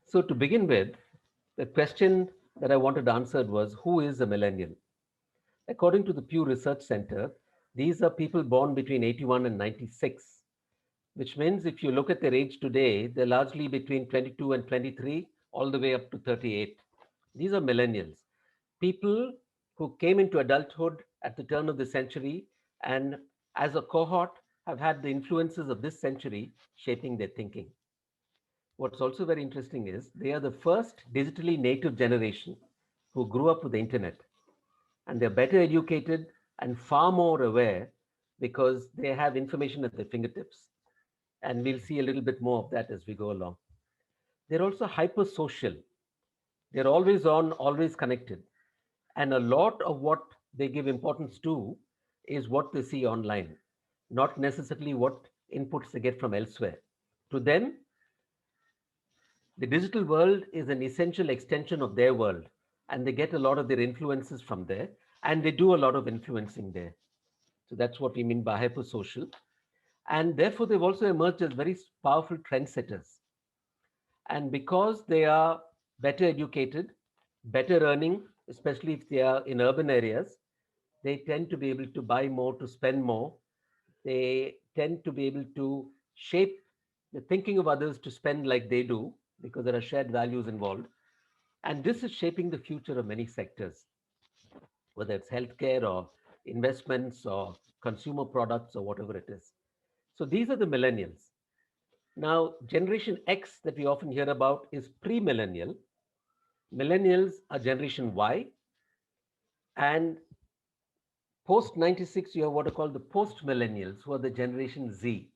So to begin with, the question that I wanted answered was, who is a millennial? According to the Pew Research Center, these are people born between 81 and 96, which means if you look at their age today, they're largely between 22 and 23, all the way up to 38. These are millennials, people who came into adulthood at the turn of the century and as a cohort have had the influences of this century shaping their thinking. What's also very interesting is they are the first digitally native generation who grew up with the internet, and they're better educated and far more aware because they have information at their fingertips. And we'll see a little bit more of that as we go along. They're also hyper social. They're always on, always connected. And a lot of what they give importance to is what they see online, not necessarily what inputs they get from elsewhere. To them, the digital world is an essential extension of their world, and they get a lot of their influences from there, and they do a lot of influencing there. So that's what we mean by hypersocial. And therefore, they've also emerged as very powerful trendsetters. And because they are better educated, better earning, especially if they are in urban areas, they tend to be able to buy more, to spend more. They tend to be able to shape the thinking of others to spend like they do because there are shared values involved. And this is shaping the future of many sectors, whether it's healthcare or investments or consumer products or whatever it is. So these are the millennials. Now, Generation X that we often hear about is pre-millennial. Millennials are Generation Y, and post 96, you have what are called the post millennials, who are the Generation Z.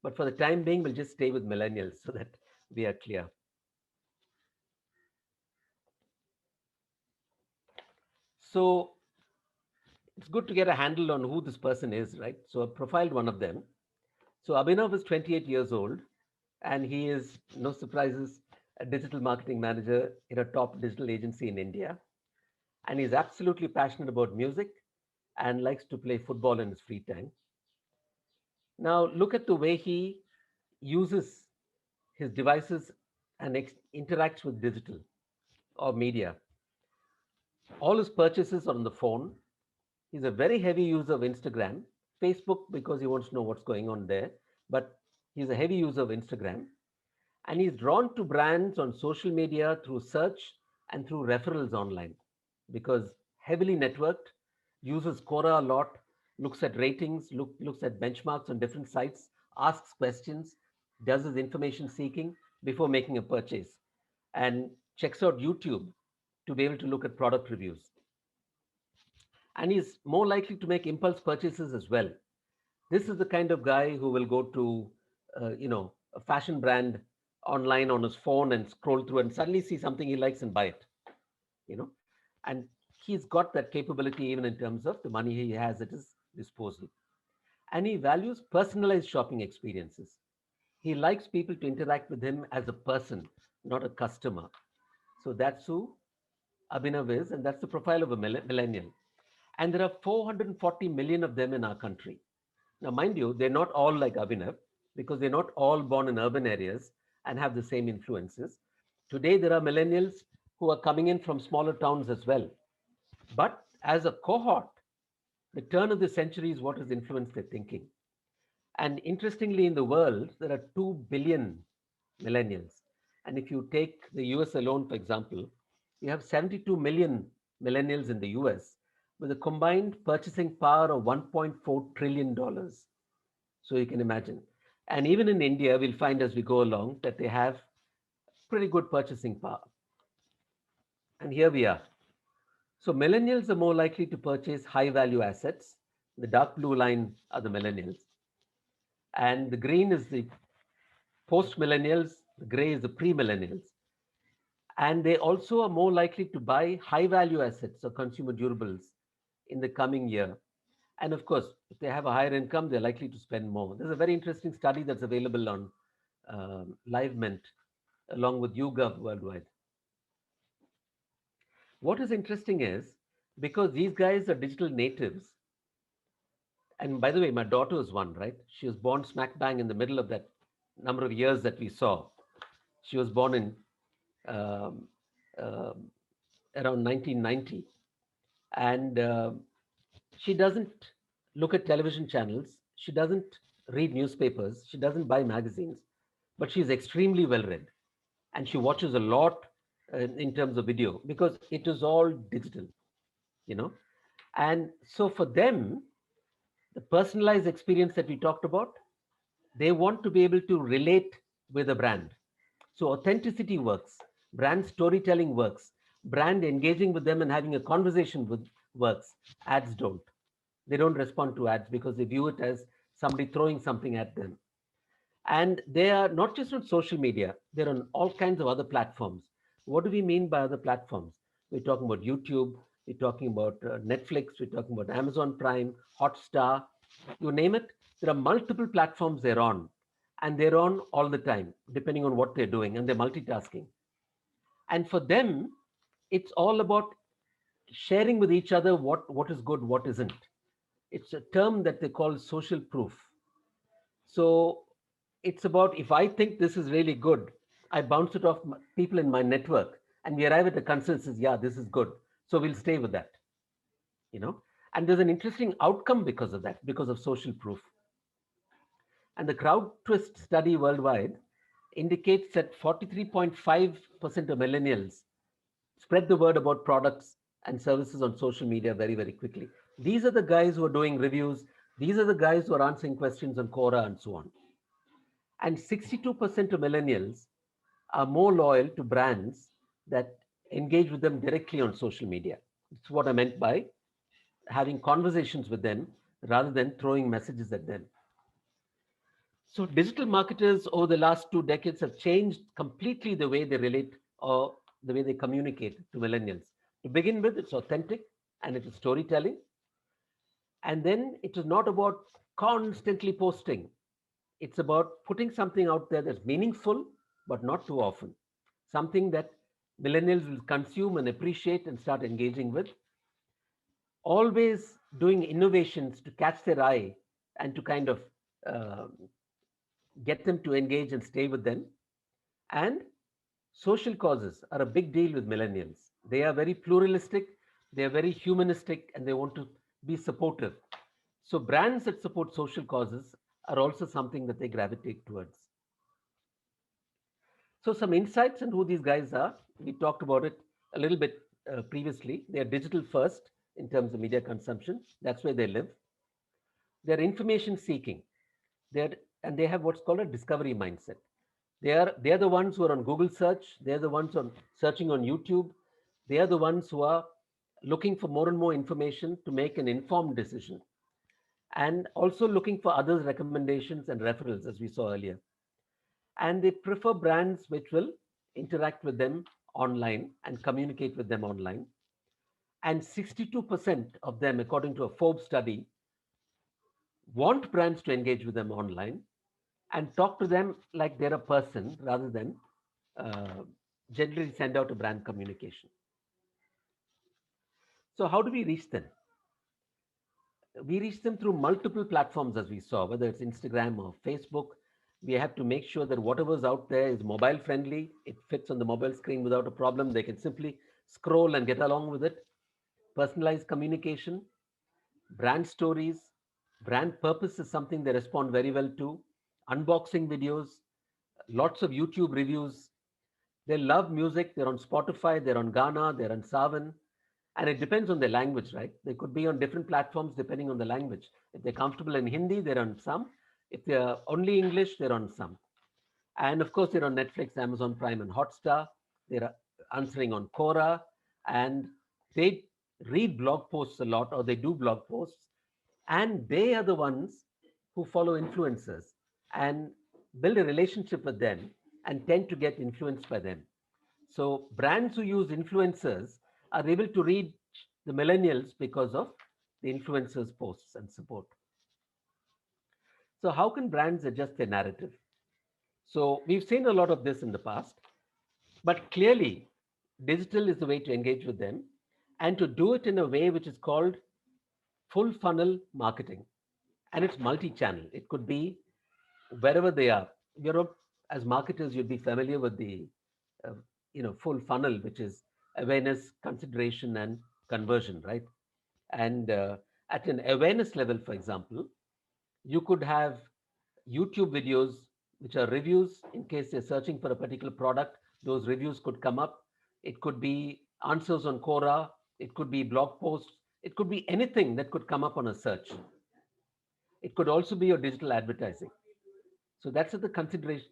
But for the time being, we'll just stay with millennials so that we are clear. So it's good to get a handle on who this person is, right? So I profiled one of them. So Abhinav is 28 years old, and he is, no surprises, a digital marketing manager in a top digital agency in India. And he's absolutely passionate about music and likes to play football in his free time. Now, look at the way he uses his devices and interacts with digital or media. All his purchases are on the phone. He's a very heavy user of Instagram, Facebook because he wants to know what's going on there, but he's a heavy user of Instagram. And he's drawn to brands on social media through search and through referrals online because heavily networked, uses Quora a lot, looks at ratings, looks at benchmarks on different sites, asks questions, does his information seeking before making a purchase, and checks out YouTube to be able to look at product reviews. And he's more likely to make impulse purchases as well. This is the kind of guy who will go to, a fashion brand online on his phone and scroll through and suddenly see something he likes and buy it, you know. And he's got that capability even in terms of the money he has at his disposal. And he values personalized shopping experiences. He likes people to interact with him as a person, not a customer. So that's who Abhinav is, and that's the profile of a millennial. And there are 440 million of them in our country. Now, mind you, they're not all like Abhinav because they're not all born in urban areas and have the same influences. Today, there are millennials who are coming in from smaller towns as well. But as a cohort, the turn of the century is what has influenced their thinking. And interestingly, in the world, there are 2 billion millennials. And if you take the US alone, for example, you have 72 million millennials in the US with a combined purchasing power of $1.4 trillion. So you can imagine. And even in India, we'll find as we go along that they have pretty good purchasing power. And here we are. So millennials are more likely to purchase high value assets. The dark blue line are the millennials. And the green is the post millennials, the gray is the pre millennials. And they also are more likely to buy high value assets or consumer durables in the coming year. And of course, if they have a higher income, they're likely to spend more. There's a very interesting study that's available on LiveMint along with YouGov worldwide. What is interesting is because these guys are digital natives, and by the way, my daughter is one, right? She was born smack bang in the middle of that number of years that we saw. She was born in um, um, around 1990, and she doesn't look at television channels. She doesn't read newspapers. She doesn't buy magazines, but she's extremely well read, and she watches a lot in terms of video because it is all digital, you know. And so for them, the personalized experience that we talked about, they want to be able to relate with a brand. So authenticity works, brand storytelling works, brand engaging with them and having a conversation with works. Ads don't. They don't respond to ads because they view it as somebody throwing something at them. And they are not just on social media, they're on all kinds of other platforms. What do we mean by other platforms? We're talking about YouTube, we're talking about Netflix, we're talking about Amazon Prime, Hotstar, you name it. There are multiple platforms they're on, and they're on all the time, depending on what they're doing, and they're multitasking. And for them, it's all about sharing with each other what is good, what isn't. It's a term that they call social proof. So it's about if I think this is really good, I bounce it off people in my network, and we arrive at a consensus. Yeah, this is good. So we'll stay with that. You know, and there's an interesting outcome because of that, because of social proof. And the crowd twist study worldwide indicates that 43.5% of millennials spread the word about products and services on social media very, very quickly. These are the guys who are doing reviews. These are the guys who are answering questions on Quora and so on. And 62% of millennials are more loyal to brands that engage with them directly on social media. It's what I meant by having conversations with them rather than throwing messages at them. So, digital marketers over the last 2 decades have changed completely the way they relate or the way they communicate to millennials. To begin with, it's authentic and it is storytelling. And then it is not about constantly posting. It's about putting something out there that's meaningful, but not too often. Something that millennials will consume and appreciate and start engaging with. Always doing innovations to catch their eye and to kind of uh, get them to engage and stay with them. And social causes are a big deal with millennials. They are very pluralistic, they are very humanistic, and they want to be supportive. So, brands that support social causes are also something that they gravitate towards. So, some insights on who these guys are. We talked about it a little bit previously. They are digital first in terms of media consumption, that's where they live. They're information seeking. They're, and they have what's called a discovery mindset. They're the ones who are on Google search. They're the ones on searching on YouTube. They are the ones who are looking for more and more information to make an informed decision, and also looking for others' recommendations and referrals, as we saw earlier. And they prefer brands which will interact with them online and communicate with them online. And 62% of them, according to a Forbes study, want brands to engage with them online and talk to them like they're a person rather than uh, generally send out a brand communication. So, how do we reach them? We reach them through multiple platforms, as we saw, whether it's Instagram or Facebook. We have to make sure that whatever's out there is mobile friendly, it fits on the mobile screen without a problem. They can simply scroll and get along with it. Personalized communication, brand stories, brand purpose is something they respond very well to. Unboxing videos, lots of YouTube reviews. They love music. They're on Spotify, they're on Ghana, they're on Savan. And it depends on the language, right? They could be on different platforms depending on the language. If they're comfortable in Hindi, they're on some. If they're only English, they're on some. And of course, they're on Netflix, Amazon Prime, and Hotstar. They're answering on Quora. And they read blog posts a lot, or they do blog posts. And they are the ones who follow influencers and build a relationship with them and tend to get influenced by them. So brands who use influencers are able to reach the millennials because of the influencers' posts and support. So how can brands adjust their narrative? So we've seen a lot of this in the past, but clearly digital is the way to engage with them and to do it in a way which is called full funnel marketing. And it's multi-channel. It could be wherever they are. Europe, as marketers, you'd be familiar with the uh, full funnel, which is awareness, consideration, and conversion, right? And at an awareness level, for example, you could have YouTube videos which are reviews in case they're searching for a particular product. Those reviews could come up. It could be answers on Quora. It could be blog posts. It could be anything that could come up on a search. It could also be your digital advertising. So that's at the consideration,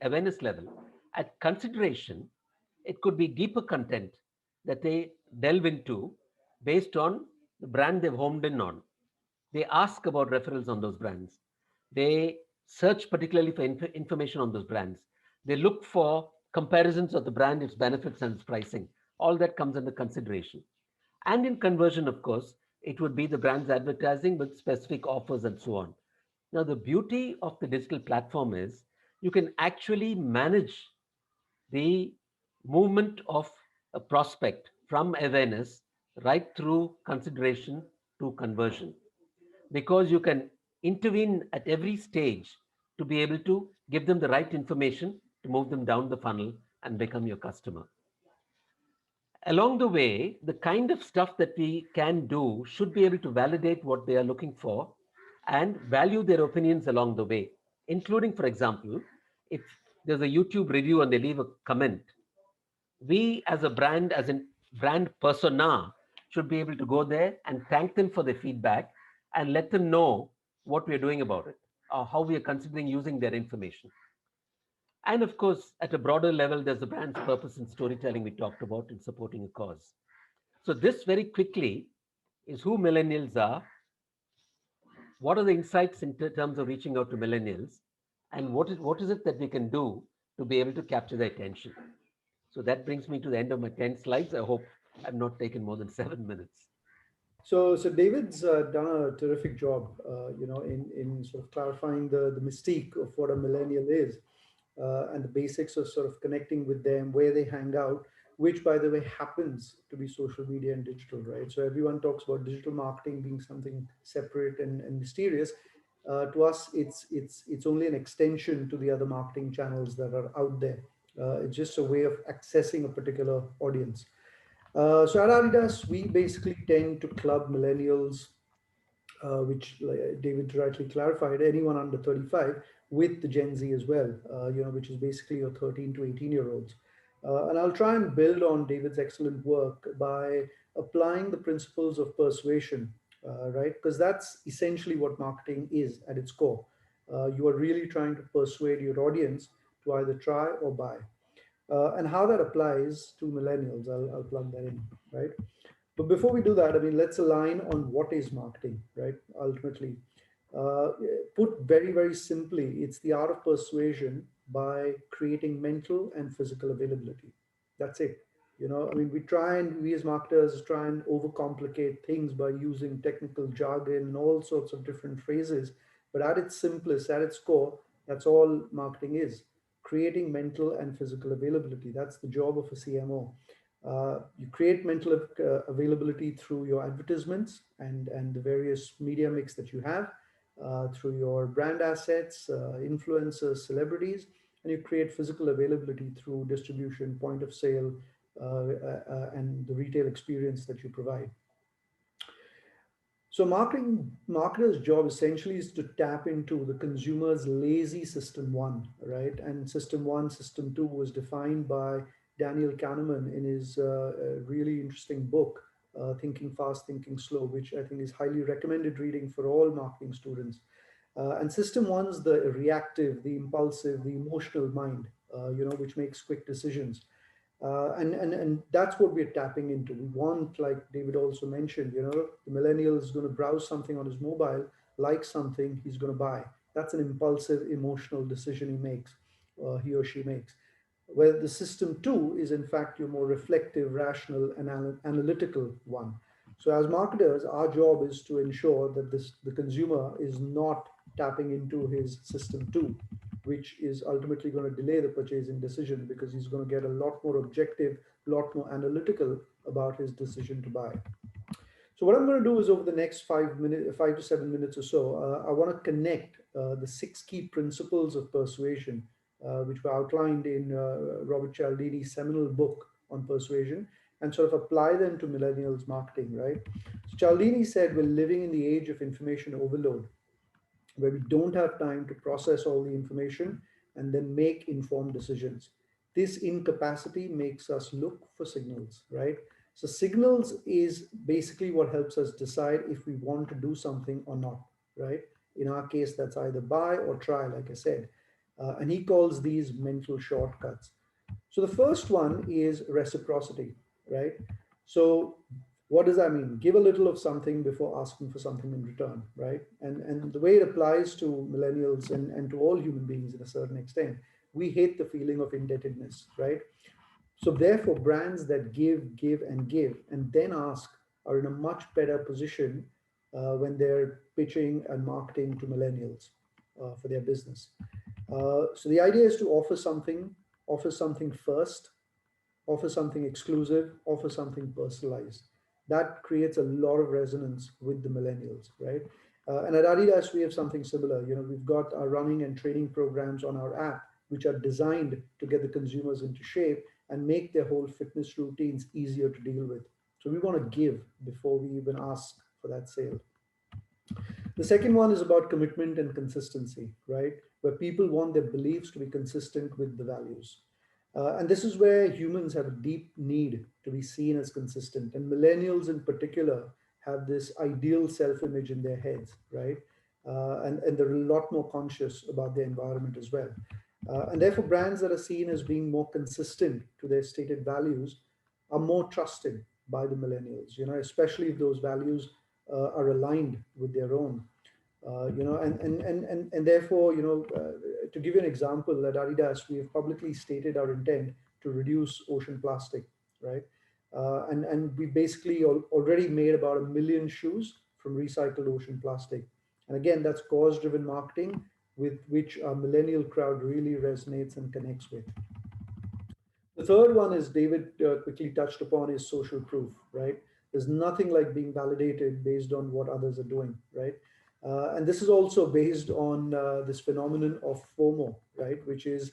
awareness level. At consideration, it could be deeper content that they delve into based on the brand they've homed in on. They ask about referrals on those brands. They search particularly for information on those brands. They look for comparisons of the brand, its benefits, and its pricing. All that comes under consideration. And in conversion, of course, it would be the brand's advertising with specific offers and so on. Now, the beauty of the digital platform is you can actually manage the movement of a prospect from awareness right through consideration to conversion, because you can intervene at every stage to be able to give them the right information to move them down the funnel and become your customer. Along the way, the kind of stuff that we can do should be able to validate what they are looking for and value their opinions along the way, including, for example, if there's a YouTube review and they leave a comment, we as a brand, as a brand persona, should be able to go there and thank them for their feedback and let them know what we're doing about it, or how we are considering using their information. And of course, at a broader level, there's the brand's purpose and storytelling we talked about in supporting a cause. So, this very quickly is who millennials are, what are the insights in terms of reaching out to millennials, and what is it that we can do to be able to capture their attention. So, that brings me to the end of my 10 slides. I hope I've not taken more than 7 minutes. So David's done a terrific job, in sort of clarifying the mystique of what a millennial is, and the basics of sort of connecting with them, where they hang out, which, by the way, happens to be social media and digital, right? So everyone talks about digital marketing being something separate and mysterious. To us, it's only an extension to the other marketing channels that are out there. It's just a way of accessing a particular audience. So at Adidas, we basically tend to club millennials, which like David rightly clarified, anyone under 35 with the Gen Z as well, which is basically your 13 to 18-year-olds. And I'll try and build on David's excellent work by applying the principles of persuasion, right? Because that's essentially what marketing is at its core. You are really trying to persuade your audience to either try or buy. And how that applies to millennials, I'll plug that in, right? But before we do that, I mean, let's align on what is marketing, right? Ultimately, uh, put very, very simply, it's the art of persuasion by creating mental and physical availability. That's it. I mean, we as marketers try and overcomplicate things by using technical jargon and all sorts of different phrases. But at its simplest, at its core, that's all marketing is, creating mental and physical availability. That's the job of a CMO. You create mental availability through your advertisements and the various media mix that you have, through your brand assets, influencers, celebrities, and you create physical availability through distribution, point of sale, and the retail experience that you provide. So marketers' job essentially is to tap into the consumer's lazy system one, right? And system one, system two was defined by Daniel Kahneman in his really interesting book, Thinking Fast, Thinking Slow, which I think is highly recommended reading for all marketing students. And system one's the reactive, the impulsive, the emotional mind, which makes quick decisions. And that's what we're tapping into. We want, like David also mentioned, the millennial is going to browse something on his mobile, like something he's going to buy. That's an impulsive, emotional decision he or she makes. Where the system two is, in fact, your more reflective, rational, and analytical one. So, as marketers, our job is to ensure that the consumer is not tapping into his system two, which is ultimately going to delay the purchasing decision because he's going to get a lot more objective, a lot more analytical about his decision to buy. So what I'm going to do is over the next 5 minutes, 5 to 7 minutes or so, I want to connect the six key principles of persuasion which were outlined in Robert Cialdini's seminal book on persuasion, and sort of apply them to millennials marketing, right? So Cialdini said we're living in the age of information overload, where we don't have time to process all the information and then make informed decisions. This incapacity makes us look for signals, right? So, signals is basically what helps us decide if we want to do something or not, right? In our case, that's either buy or try, like I said. And he calls these mental shortcuts. So the first one is reciprocity, right? So what does that mean? Give a little of something before asking for something in return, right? And the way it applies to millennials and to all human beings in a certain extent, we hate the feeling of indebtedness, right? So therefore, brands that give, and then ask are in a much better position when they're pitching and marketing to millennials for their business. So the idea is to offer something first, offer something exclusive, offer something personalized. That creates a lot of resonance with the millennials, right? And at Adidas, we have something similar. You know, we've got our running and training programs on our app, which are designed to get the consumers into shape and make their whole fitness routines easier to deal with. So we want to give before we even ask for that sale. The second one is about commitment and consistency, right? Where people want their beliefs to be consistent with the values. And this is where humans have a deep need to be seen as consistent. And millennials in particular have this ideal self image in their heads, right? And they're a lot more conscious about their environment as well. And therefore, brands that are seen as being more consistent to their stated values are more trusted by the millennials, you know, especially if those values are aligned with their own. And therefore, to give you an example, at Adidas, we have publicly stated our intent to reduce ocean plastic, right? And we basically already made about 1 million shoes from recycled ocean plastic. And again, that's cause-driven marketing with which our millennial crowd really resonates and connects with. The third one is David quickly touched upon is social proof, right? There's nothing like being validated based on what others are doing, right? And this is also based on this phenomenon of FOMO, right? Which is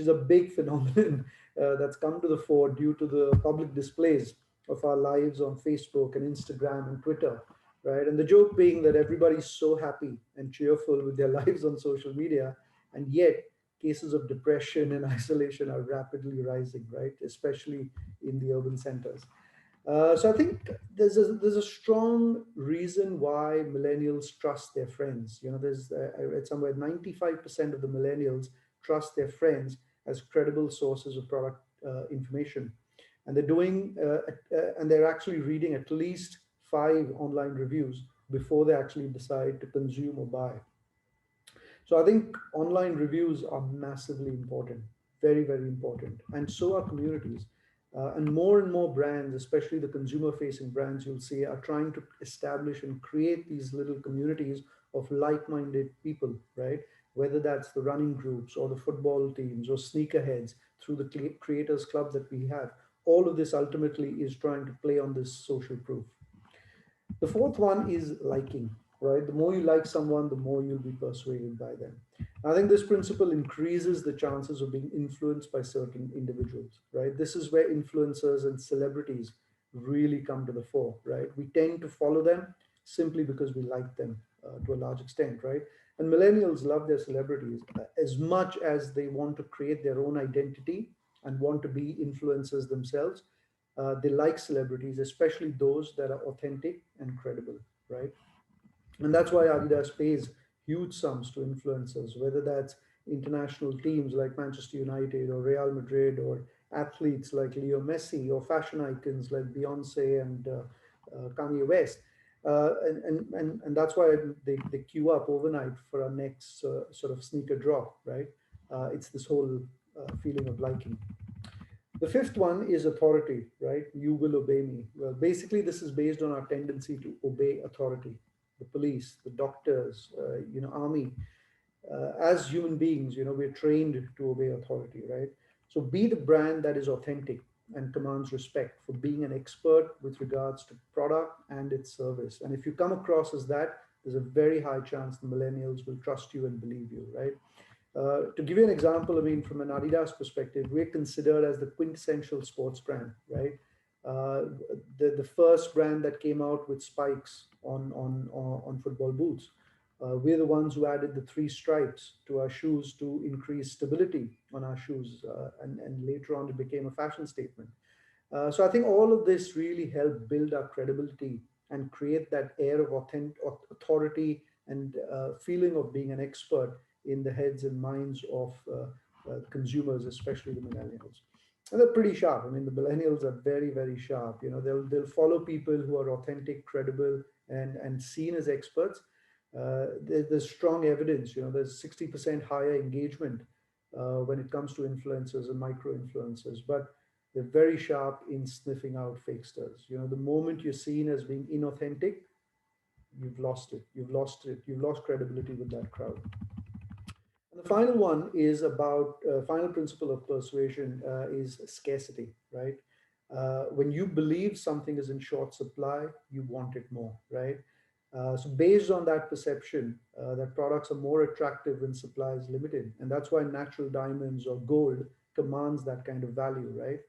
a big phenomenon that's come to the fore due to the public displays of our lives on Facebook and Instagram and Twitter, right? And the joke being that everybody's so happy and cheerful with their lives on social media, and yet cases of depression and isolation are rapidly rising, right? Especially in the urban centers. So I think there's a strong reason why millennials trust their friends. You know, I read somewhere 95% of the millennials trust their friends as credible sources of product information, and they're actually reading at least 5 online reviews before they actually decide to consume or buy. So I think online reviews are massively important, very, very important. And so are communities. And more brands, especially the consumer facing brands, you'll see, are trying to establish and create these little communities of like minded people, right? Whether that's the running groups or the football teams or sneakerheads through the creators club that we have. All of this ultimately is trying to play on this social proof. The fourth one is liking, right? The more you like someone, the more you'll be persuaded by them. I think this principle increases the chances of being influenced by certain individuals, right? This is where influencers and celebrities really come to the fore, right? We tend to follow them simply because we like them to a large extent, right? And millennials love their celebrities as much as they want to create their own identity and want to be influencers themselves. They like celebrities, especially those that are authentic and credible, right? And that's why Adidas pays huge sums to influencers, whether that's international teams like Manchester United or Real Madrid, or athletes like Leo Messi, or fashion icons like Beyonce and Kanye West. And that's why they queue up overnight for our next sort of sneaker drop, right? It's this whole feeling of liking. The fifth one is authority, right? You will obey me. Well, basically, this is based on our tendency to obey authority, the police, the doctors, army. As human beings, we're trained to obey authority, right? So be the brand that is authentic and commands respect for being an expert with regards to product and its service. And if you come across as that, there's a very high chance the millennials will trust you and believe you, right? To give you an example, I mean, from an Adidas perspective, we're considered as the quintessential sports brand, right? Uh, the first brand that came out with spikes on football boots. We're the ones who added the three stripes to our shoes to increase stability on our shoes, and later on it became a fashion statement. So I think all of this really helped build our credibility and create that air of authority and feeling of being an expert in the heads and minds of consumers, especially the millennials. And they're pretty sharp. I mean, the millennials are very, very sharp. You know, they'll follow people who are authentic, credible, and seen as experts. There's strong evidence. You know, there's 60% higher engagement when it comes to influencers and micro influencers. But they're very sharp in sniffing out fakesters. You know, the moment you're seen as being inauthentic, you've lost it. You've lost it. You've lost credibility with that crowd. And the final one is about final principle of persuasion is scarcity, right? When you believe something is in short supply, you want it more, right? So based on that perception, that products are more attractive when supply is limited, and that's why natural diamonds or gold commands that kind of value, right?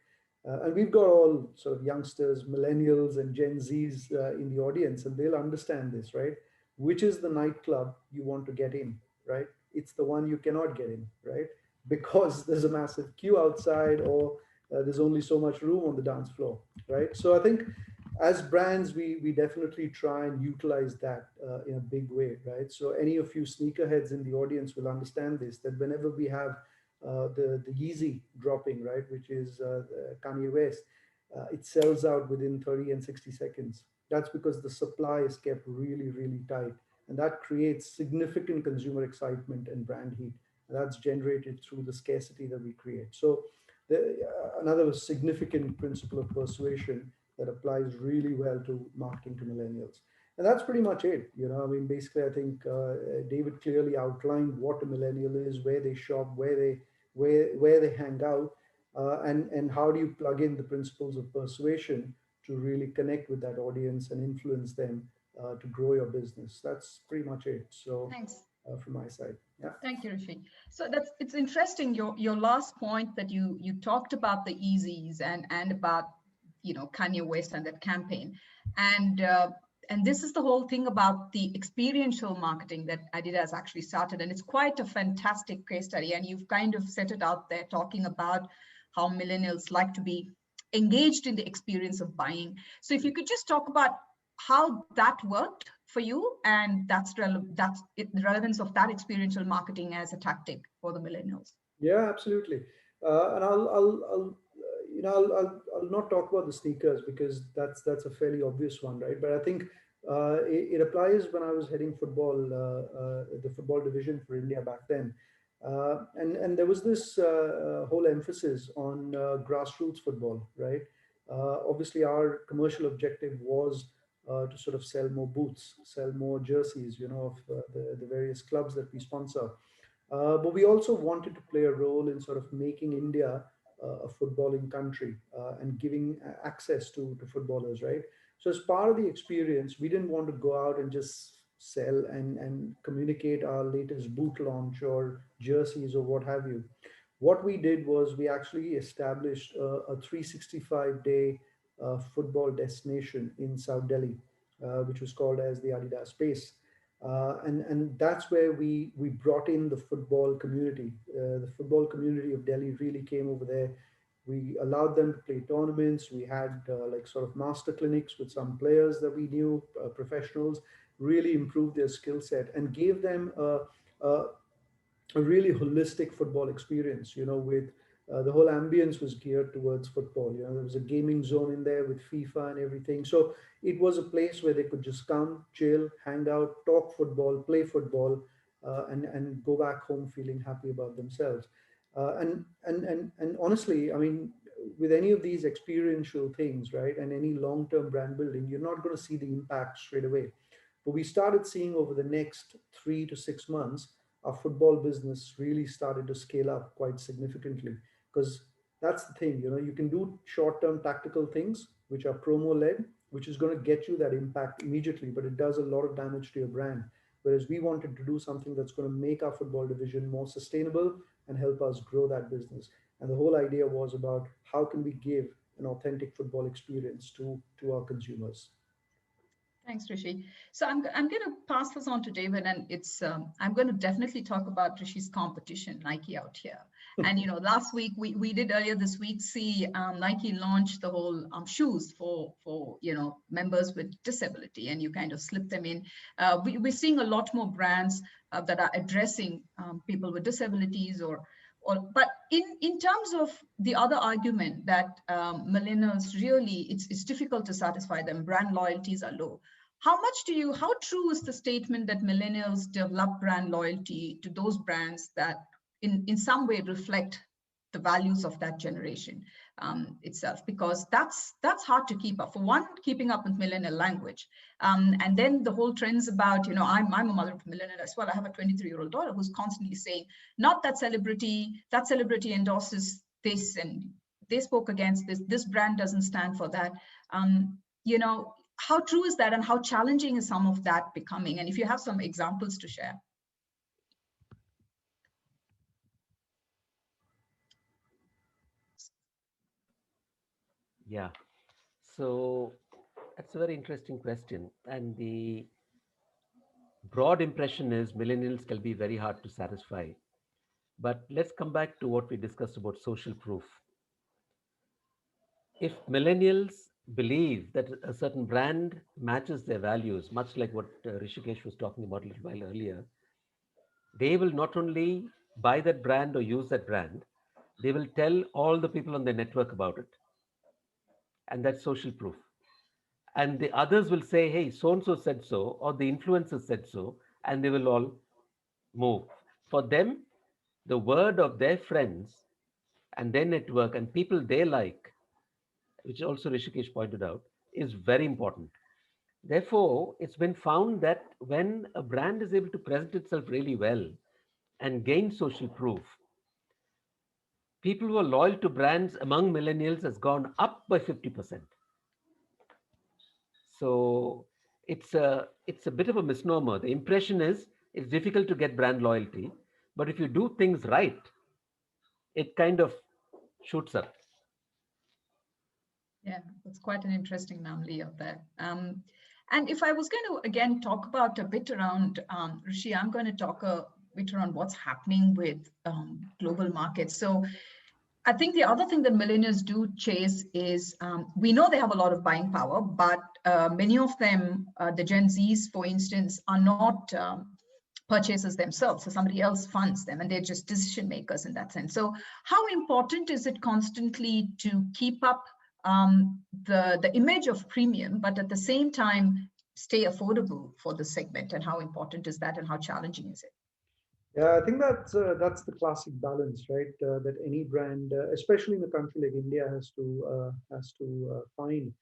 And we've got all sort of youngsters, millennials, and Gen Zs in the audience, and they'll understand this, right? Which is the nightclub you want to get in, right? It's the one you cannot get in, right? Because there's a massive queue outside, or there's only so much room on the dance floor, right? So I think as brands, we definitely try and utilize that in a big way, right? So any of you sneakerheads in the audience will understand this, that whenever we have the Yeezy dropping, right, which is Kanye West, it sells out within 30 and 60 seconds. That's because the supply is kept really, really tight. And that creates significant consumer excitement and brand heat. And that's generated through the scarcity that we create. So, another significant principle of persuasion that applies really well to marketing to millennials. And that's pretty much it. You know, I mean, basically, I think David clearly outlined what a millennial is, where they shop, where they hang out, and how do you plug in the principles of persuasion to really connect with that audience and influence them to grow your business. That's pretty much it. So, Thanks. from my side, yeah. Thank you, Rishi. So that's it's interesting. Your last point that you talked about the Yeezys and about Kanye West and that campaign, and and this is the whole thing about the experiential marketing that Adidas actually started, and it's quite a fantastic case study. And you've kind of set it out there, talking about how millennials like to be engaged in the experience of buying. So if you could just talk about how that worked for you, and the relevance of that experiential marketing as a tactic for the millennials. Yeah, absolutely. And I'll not talk about the sneakers because that's a fairly obvious one, right? But I think it applies when I was heading the football division for India back then. And there was this whole emphasis on grassroots football, right? Obviously, our commercial objective was to sort of sell more boots, sell more jerseys, of the various clubs that we sponsor. But we also wanted to play a role in sort of making India a footballing country and giving access to footballers, right? So, as part of the experience, we didn't want to go out and just sell and communicate our latest boot launch or jerseys or what have you. What we did was we actually established a 365-day football destination in South Delhi, which was called as the Adidas Space. And that's where we brought in the football community. The football community of Delhi really came over there. We allowed them to play tournaments. We had like sort of master clinics with some players that we knew, professionals, really improved their skill set and gave them a, a really holistic football experience, with the whole ambience was geared towards football. There was a gaming zone in there with FIFA and everything. So it was a place where they could just come, chill, hang out, talk football, play football, and go back home feeling happy about themselves. And honestly, I mean, with any of these experiential things, right, and any long-term brand building, you're not going to see the impact straight away. But we started seeing over the next 3 to 6 months, our football business really started to scale up quite significantly. Because that's the thing, you can do short-term tactical things which are promo-led, which is going to get you that impact immediately, but it does a lot of damage to your brand. whereas we wanted to do something that's going to make our football division more sustainable and help us grow that business. And the whole idea was about how can we give an authentic football experience to our consumers. Thanks, Rishi. So I'm going to pass this on to David, and it's I'm going to definitely talk about Rishi's competition, Nike out here. And last week we did earlier this week see Nike launch the whole shoes for members with disability, and you kind of slip them in. We're seeing a lot more brands that are addressing people with disabilities but in terms of the other argument that millennials really, it's difficult to satisfy them, brand loyalties are low. How true is the statement that millennials develop brand loyalty to those brands that in some way reflect the values of that generation itself? Because that's hard to keep up. For one, keeping up with millennial language. And then the whole trends about, I'm a mother of a millennial as well. I have a 23-year-old daughter who's constantly saying, not that celebrity endorses this and they spoke against this brand doesn't stand for that. How true is that, and how challenging is some of that becoming? And if you have some examples to share. Yeah. So that's a very interesting question. And the broad impression is millennials can be very hard to satisfy. But let's come back to what we discussed about social proof. If millennials believe that a certain brand matches their values, much like what Rishikesh was talking about a little while earlier, they will not only buy that brand or use that brand, they will tell all the people on their network about it. And that's social proof. And the others will say, hey, so and so said so, or the influencer said so, and they will all move. For them, the word of their friends and their network and people they like, which also Rishikesh pointed out, is very important. Therefore, it's been found that when a brand is able to present itself really well and gain social proof, people who are loyal to brands among millennials has gone up by 50%. So it's a bit of a misnomer. The impression is it's difficult to get brand loyalty, but if you do things right, it kind of shoots up. Yeah, that's quite an interesting anomaly of that. And if I was going to again talk about a bit around Rishi, I'm going to talk a bit around what's happening with global markets. So I think the other thing that millennials do chase is we know they have a lot of buying power, but many of them, the Gen Zs, for instance, are not purchasers themselves. So somebody else funds them and they're just decision makers in that sense. So how important is it constantly to keep up the image of premium, but at the same time, stay affordable for the segment? And how important is that, and how challenging is it? Yeah, I think that's the classic balance, right? That any brand, especially in a country like India, has to find.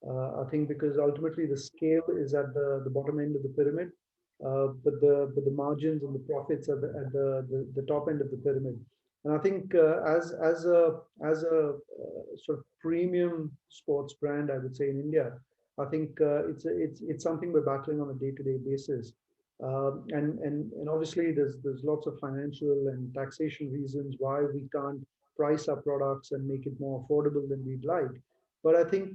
I think because ultimately the scale is at the bottom end of the pyramid, but the margins and the profits are at the top end of the pyramid. And I think as a sort of premium sports brand, I would say in India, I think it's something we're battling on a day-to-day basis. And obviously there's lots of financial and taxation reasons why we can't price our products and make it more affordable than we'd like. But I think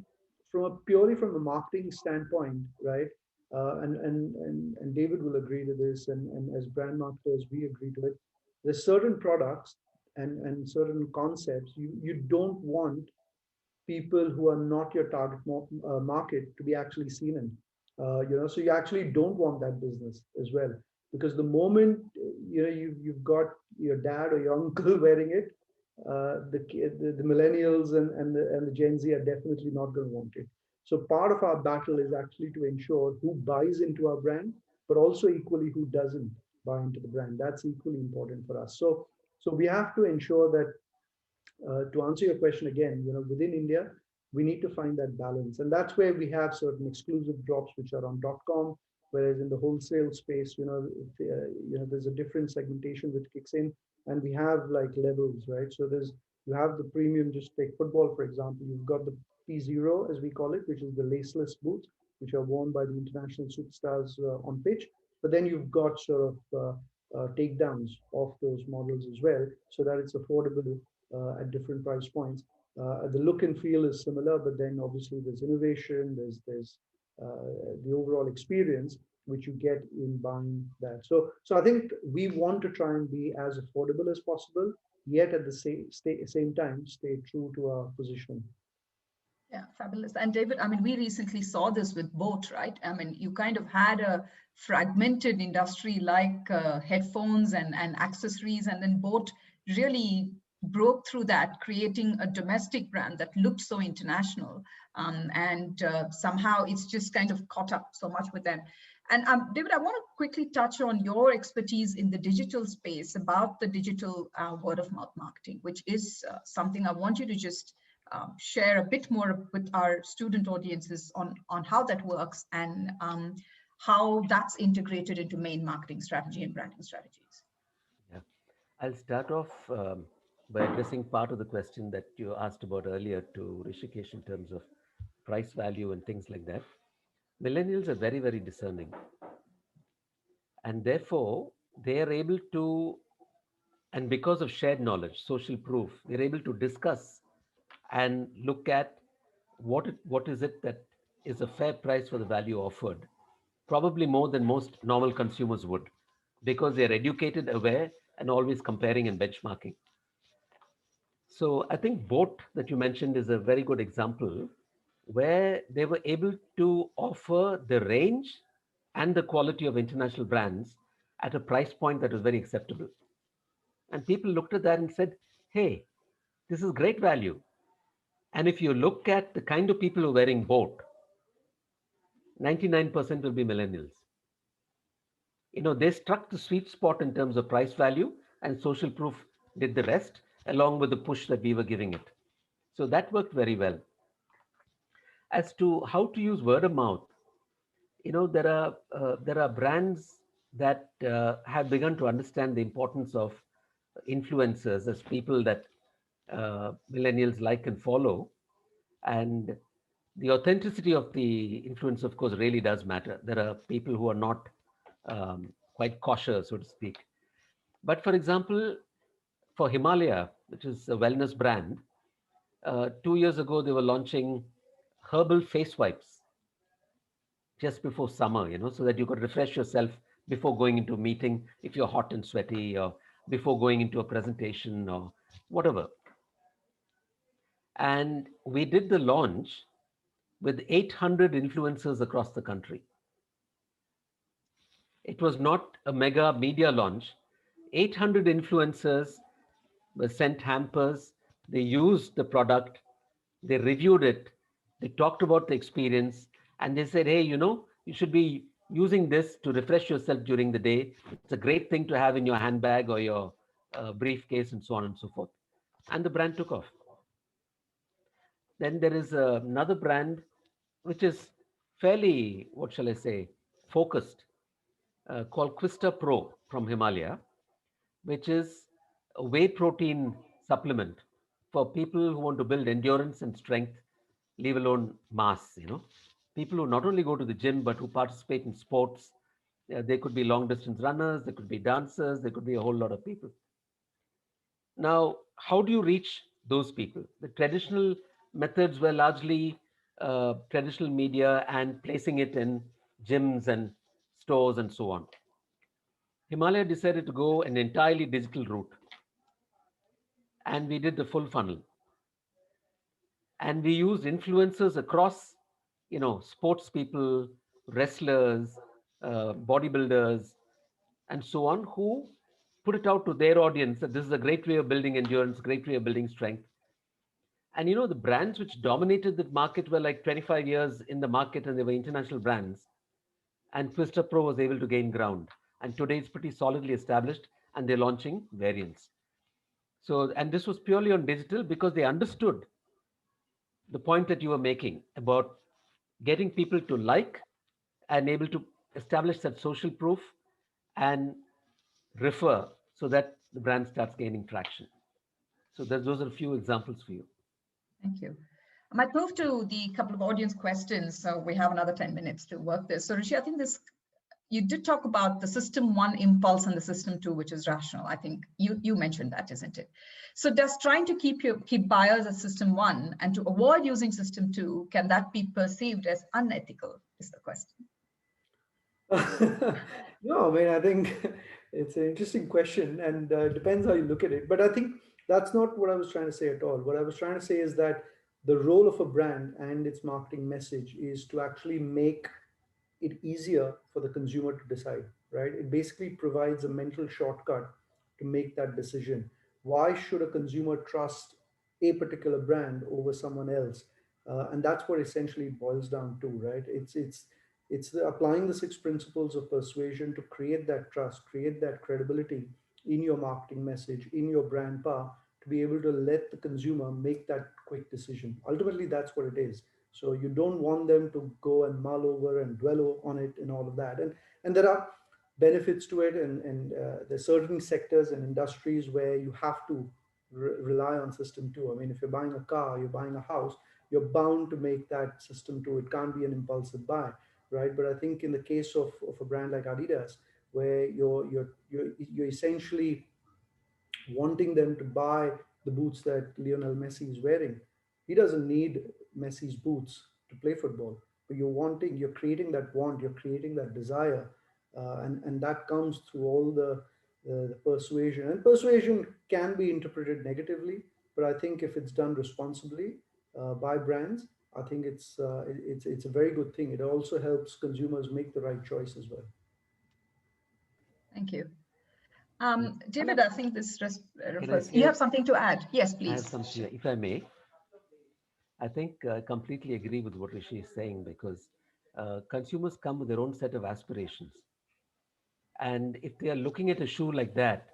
purely from a marketing standpoint, right? And David will agree to this, and as brand marketers we agree to it. There's certain products and certain concepts you don't want people who are not your target market to be actually seen in. So you actually don't want that business as well, because the moment you've got your dad or your uncle wearing it, the millennials and the Gen Z are definitely not going to want it. So part of our battle is actually to ensure who buys into our brand, but also equally who doesn't buy into the brand. That's equally important for us. So we have to ensure that to answer your question again, within India, we need to find that balance, and that's where we have certain exclusive drops which are on .com, whereas in the wholesale space, there's a different segmentation which kicks in, and we have like levels, right? So you have the premium. Just take football for example. You've got the P0 as we call it, which is the laceless boots, which are worn by the international superstars on pitch. but then you've got sort of takedowns of those models as well, so that it's affordable at different price points. The look and feel is similar, but then obviously there's innovation, there's the overall experience which you get in buying that. So I think we want to try and be as affordable as possible, yet at the same time stay true to our position. Yeah, fabulous. And David, I mean, we recently saw this with boAt, right? I mean, you kind of had a fragmented industry like headphones and accessories, and then boAt really broke through that, creating a domestic brand that looked so international. And somehow it's just kind of caught up so much with them. And David, I want to quickly touch on your expertise in the digital space about the digital word of mouth marketing, which is something I want you to just share a bit more with our student audiences on how that works and how that's integrated into main marketing strategy and branding strategies. Yeah. I'll start off by addressing part of the question that you asked about earlier to Rishikesh in terms of price value and things like that. Millennials are very, very discerning. And therefore, they are able to, and because of shared knowledge, social proof, they're able to discuss and look at what is it that is a fair price for the value offered, probably more than most normal consumers would, because they're educated, aware, and always comparing and benchmarking. So I think boAt that you mentioned is a very good example where they were able to offer the range and the quality of international brands at a price point that was very acceptable. And people looked at that and said, hey, this is great value. And if you look at the kind of people who are wearing boAt, 99% will be millennials. They struck the sweet spot in terms of price value, and social proof did the rest, along with the push that we were giving it. So that worked very well. As to how to use word of mouth, there are brands that have begun to understand the importance of influencers as people that millennials like and follow, and the authenticity of the influence, of course, really does matter. There are people who are not quite kosher, so to speak. But for example, for Himalaya, which is a wellness brand, 2 years ago they were launching herbal face wipes just before summer, so that you could refresh yourself before going into a meeting if you're hot and sweaty, or before going into a presentation or whatever. And we did the launch with 800 influencers across the country. It was not a mega media launch. 800 influencers were sent hampers. They used the product. They reviewed it. They talked about the experience. And they said, hey, you should be using this to refresh yourself during the day. It's a great thing to have in your handbag or your briefcase and so on and so forth. And the brand took off. Then there is another brand which is fairly, what shall I say, focused, called Quista Pro from Himalaya, which is a whey protein supplement for people who want to build endurance and strength, leave alone mass. People who not only go to the gym, but who participate in sports. They could be long distance runners, they could be dancers, there could be a whole lot of people. Now, how do you reach those people? The traditional methods were largely traditional media and placing it in gyms and stores and so on. Himalaya decided to go an entirely digital route, and we did the full funnel. And we used influencers across, sports people, wrestlers, bodybuilders, and so on, who put it out to their audience that this is a great way of building endurance, great way of building strength. And the brands which dominated the market were like 25 years in the market, and they were international brands. And Twister Pro was able to gain ground. And today it's pretty solidly established, and they're launching variants. So, and this was purely on digital because they understood the point that you were making about getting people to like and able to establish that social proof and refer so that the brand starts gaining traction. So those are a few examples for you. Thank you. I might move to the couple of audience questions. So we have another 10 minutes to work this. So Rishi, I think this you did talk about the system one impulse and the system two, which is rational. I think you mentioned that, isn't it? So does trying to keep buyers at system one and to avoid using system two, can that be perceived as unethical, is the question. No, I mean, I think it's an interesting question, and it depends how you look at it. But I think that's not what I was trying to say at all. What I was trying to say is that the role of a brand and its marketing message is to actually make it easier for the consumer to decide, right? It basically provides a mental shortcut to make that decision. Why should a consumer trust a particular brand over someone else? And that's what essentially it boils down to, right? It's applying the six principles of persuasion to create that trust, create that credibility in your marketing message, in your brand power, to be able to let the consumer make that quick decision. Ultimately, that's what it is. So you don't want them to go and mull over and dwell on it and all of that. And there are benefits to it, and there's certain sectors and industries where you have to rely on system two. I mean, if you're buying a car, you're buying a house, you're bound to make that system two. It can't be an impulsive buy, right? But I think in the case of a brand like Adidas, where you're essentially wanting them to buy the boots that Lionel Messi is wearing. He doesn't need Messi's boots to play football, but you're creating that want, you're creating that desire, and that comes through all the persuasion. And persuasion can be interpreted negatively, but I think if it's done responsibly by brands, I think it's a very good thing. It also helps consumers make the right choice as well. Thank you. Mm. David, I think this Can refers. I You say, have something to add? Yes, I have please. something, if I may. I think I completely agree with what Rishi is saying, because consumers come with their own set of aspirations. And if they are looking at a shoe like that,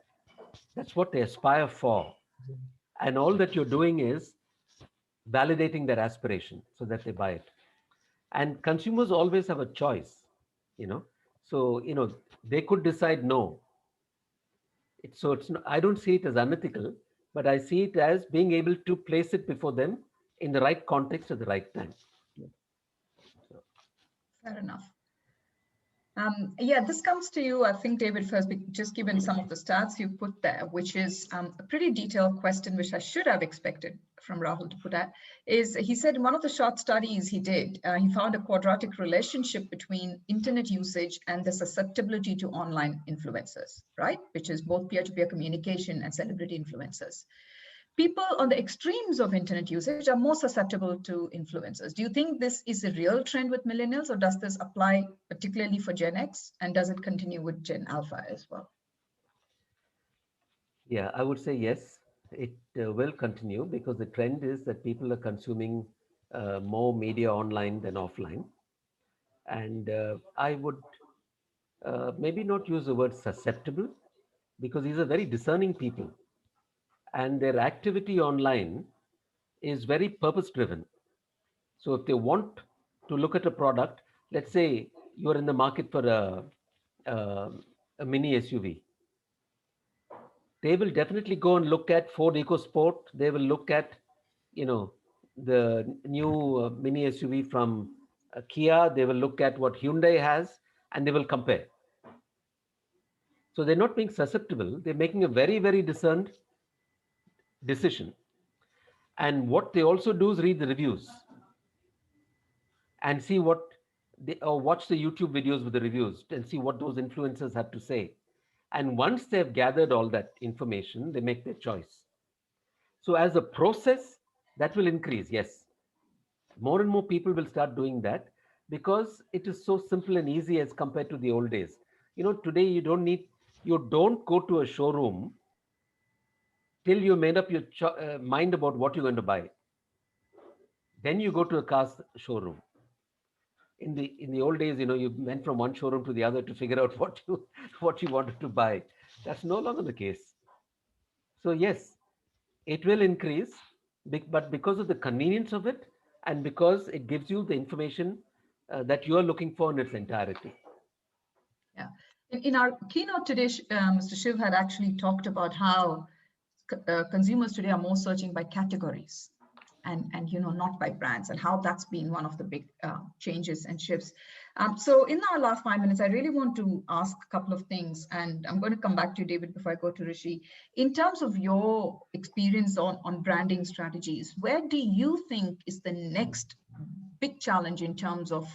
that's what they aspire for. And all that you're doing is validating their aspiration so that they buy it. And consumers always have a choice, you know. So, they could decide no. I don't see it as unethical, but I see it as being able to place it before them in the right context at the right time. So, Fair enough. Yeah, this comes to you, I think, David, first, just given some of the stats you put there, which is a pretty detailed question, which I should have expected from Rahul to put out, is he said in one of the short studies he did, he found a quadratic relationship between internet usage and the susceptibility to online influencers, right? Which is both peer-to-peer communication and celebrity influencers. People on the extremes of internet usage are more susceptible to influencers. Do you think this is a real trend with millennials, or does this apply particularly for Gen X, and does it continue with Gen Alpha as well? yeah, I would say yes, it will continue, because the trend is that people are consuming more media online than offline. And I would maybe not use the word susceptible, because these are very discerning people, and their activity online is very purpose driven. So if they want to look at a product, let's say you are in the market for a, a mini SUV, they will definitely go and look at Ford EcoSport. They will look at, the new mini SUV from Kia. They will look at what Hyundai has, and they will compare. So they're not being susceptible. They're making a very, very discerned decision. And what they also do is read the reviews and see what or watch the YouTube videos with the reviews and see what those influencers have to say. And once they've gathered all that information, they make their choice. So as a process, that will increase, yes. More and more people will start doing that, because it is so simple and easy as compared to the old days. Today you don't go to a showroom till you made up your mind about what you're going to buy. Then you go to a car showroom. In the old days, you went from one showroom to the other to figure out what you wanted to buy. That's no longer the case. So yes, it will increase, but because of the convenience of it, and because it gives you the information that you are looking for in its entirety. Yeah. In our keynote today, Mr. Shiv had actually talked about how consumers today are more searching by categories. and not by brands, and how that's been one of the big changes and shifts. So in our last 5 minutes, I really want to ask a couple of things, and I'm going to come back to you, David, before I go to Rishi. In terms of your experience on branding strategies, where do you think is the next big challenge in terms of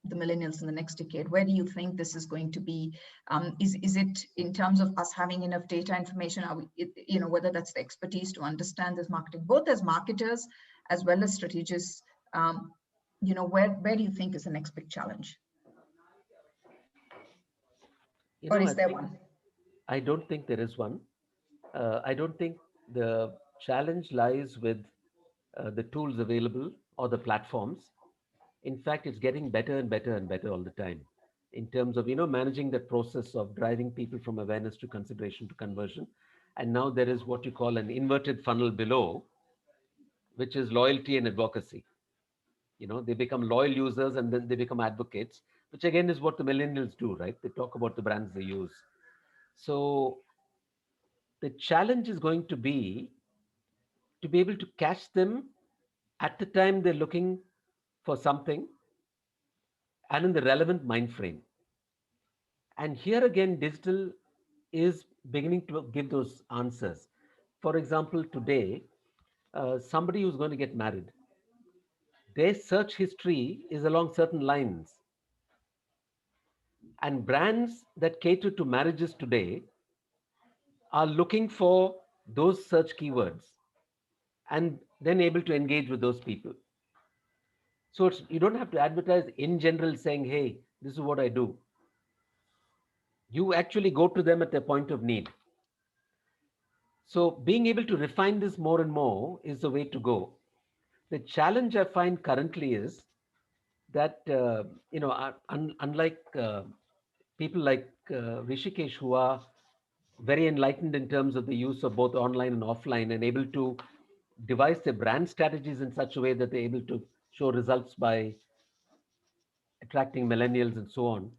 the millennials in the next decade? Where do you think this is going to be? Is it in terms of us having enough data information? Are we, whether that's the expertise to understand this marketing, both as marketers as well as strategists? Where do you think is the next big challenge? Or is there one? I don't think there is one. I don't think the challenge lies with the tools available or the platforms. In fact, it's getting better and better and better all the time in terms of managing that process of driving people from awareness to consideration to conversion. And now there is what you call an inverted funnel below, which is loyalty and advocacy. They become loyal users and then they become advocates, which again is what the millennials do, right? They talk about the brands they use. So the challenge is going to be able to catch them at the time they're looking for something and in the relevant mind frame. And here again, digital is beginning to give those answers. For example, today, somebody who's going to get married, their search history is along certain lines. And brands that cater to marriages today are looking for those search keywords and then able to engage with those people. So you don't have to advertise in general saying, hey, this is what I do. You actually go to them at their point of need. So being able to refine this more and more is the way to go. The challenge I find currently is that, unlike people like Rishikesh, who are very enlightened in terms of the use of both online and offline and able to devise their brand strategies in such a way that they're able to show results by attracting millennials and so on.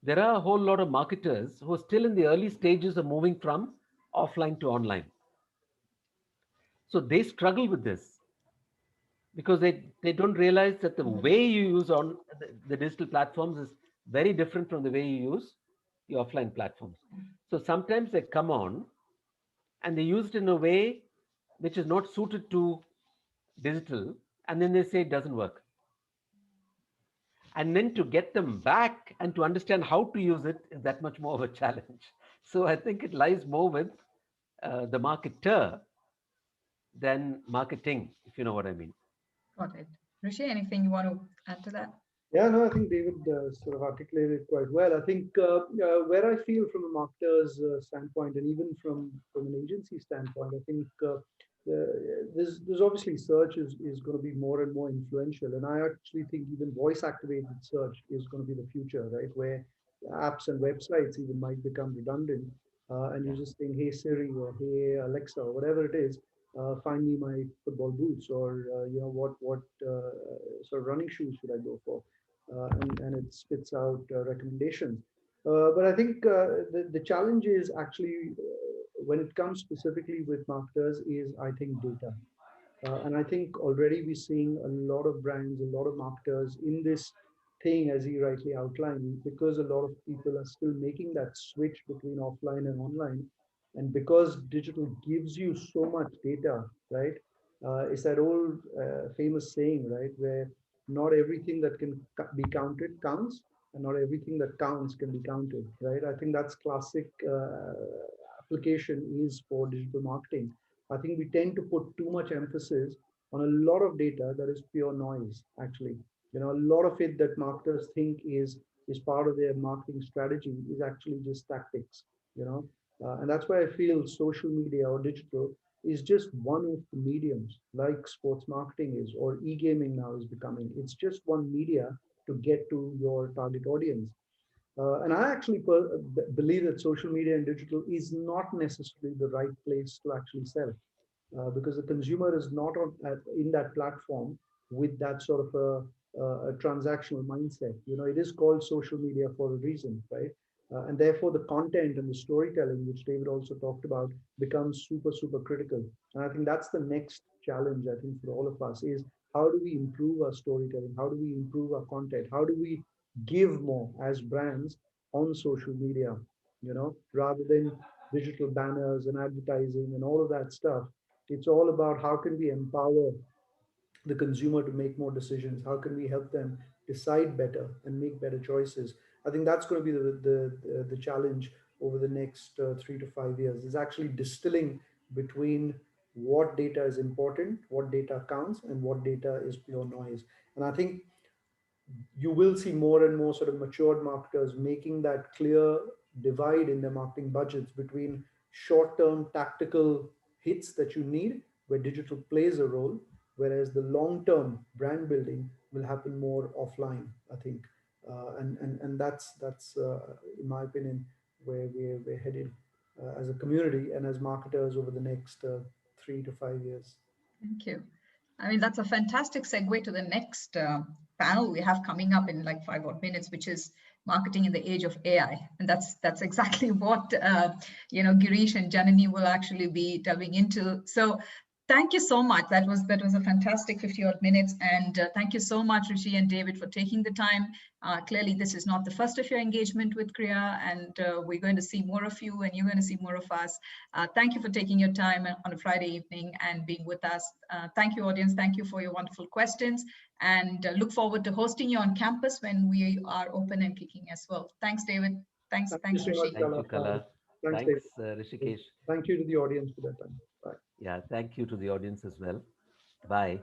There are a whole lot of marketers who are still in the early stages of moving from offline to online. So they struggle with this because they don't realize that the way you use on the digital platforms is very different from the way you use the offline platforms. So sometimes they come on and they use it in a way which is not suited to digital, and then they say it doesn't work. And then to get them back and to understand how to use it is that much more of a challenge. So I think it lies more with the marketer than marketing, if you know what I mean. Got it. Rishi, anything you want to add to that? Yeah, no, I think David sort of articulated it quite well. I think where I feel from a marketer's standpoint, and even from an agency standpoint, I think there's obviously search is going to be more and more influential, and I actually think even voice activated search is going to be the future, right? Where apps and websites even might become redundant, and you're just saying, "Hey Siri" or "Hey Alexa" or whatever it is, find me my football boots, or what sort of running shoes should I go for? And it spits out recommendations. But I think the challenge is actually when it comes specifically with marketers is I think data. And I think already we're seeing a lot of brands, a lot of marketers in this thing, as he rightly outlined, because a lot of people are still making that switch between offline and online. And because digital gives you so much data, right? It's that old famous saying, right? Where not everything that can be counted counts, and not everything that counts can be counted, right? I think that's classic application is for digital marketing. I think we tend to put too much emphasis on a lot of data that is pure noise, actually. A lot of it that marketers think is part of their marketing strategy is actually just tactics, and that's why I feel social media or digital is just one of the mediums, like sports marketing is, or e-gaming now is becoming. It's just one media to get to your target audience. And I actually believe that social media and digital is not necessarily the right place to actually sell, because the consumer is not in that platform with that sort of a transactional mindset. It is called social media for a reason, right? And therefore, the content and the storytelling, which David also talked about, becomes super, super critical. And I think that's the next challenge, I think, for all of us is how do we improve our storytelling? How do we improve our content? How do we give more as brands on social media, rather than digital banners and advertising and all of that stuff? It's all about how can we empower the consumer to make more decisions? How can we help them decide better and make better choices? I think that's going to be the challenge over the next 3 to 5 years. Is actually distilling between what data is important, what data counts, and what data is pure noise. And I think you will see more and more sort of matured marketers making that clear divide in their marketing budgets between short-term tactical hits that you need, where digital plays a role, whereas the long-term brand building will happen more offline, I think. And that's in my opinion, where we're headed as a community and as marketers over the next 3 to 5 years. Thank you. I mean, that's a fantastic segue to the next panel we have coming up in like 5 odd minutes, which is marketing in the age of AI. And that's exactly what Girish and Janani will actually be delving into. So thank you so much. That was a fantastic 50 odd minutes. And thank you so much, Rishi and David, for taking the time. Clearly, this is not the first of your engagement with Kriya, and we're going to see more of you, and you're going to see more of us. Thank you for taking your time on a Friday evening and being with us. Thank you, audience. Thank you for your wonderful questions, and look forward to hosting you on campus when we are open and kicking as well. Thanks, David. Thanks, Thank you so Rishi. much, Thank you, Kala. Kala. Thanks, Thanks, David. Rishikesh. Thank you to the audience for that time. Bye. Yeah, thank you to the audience as well. Bye.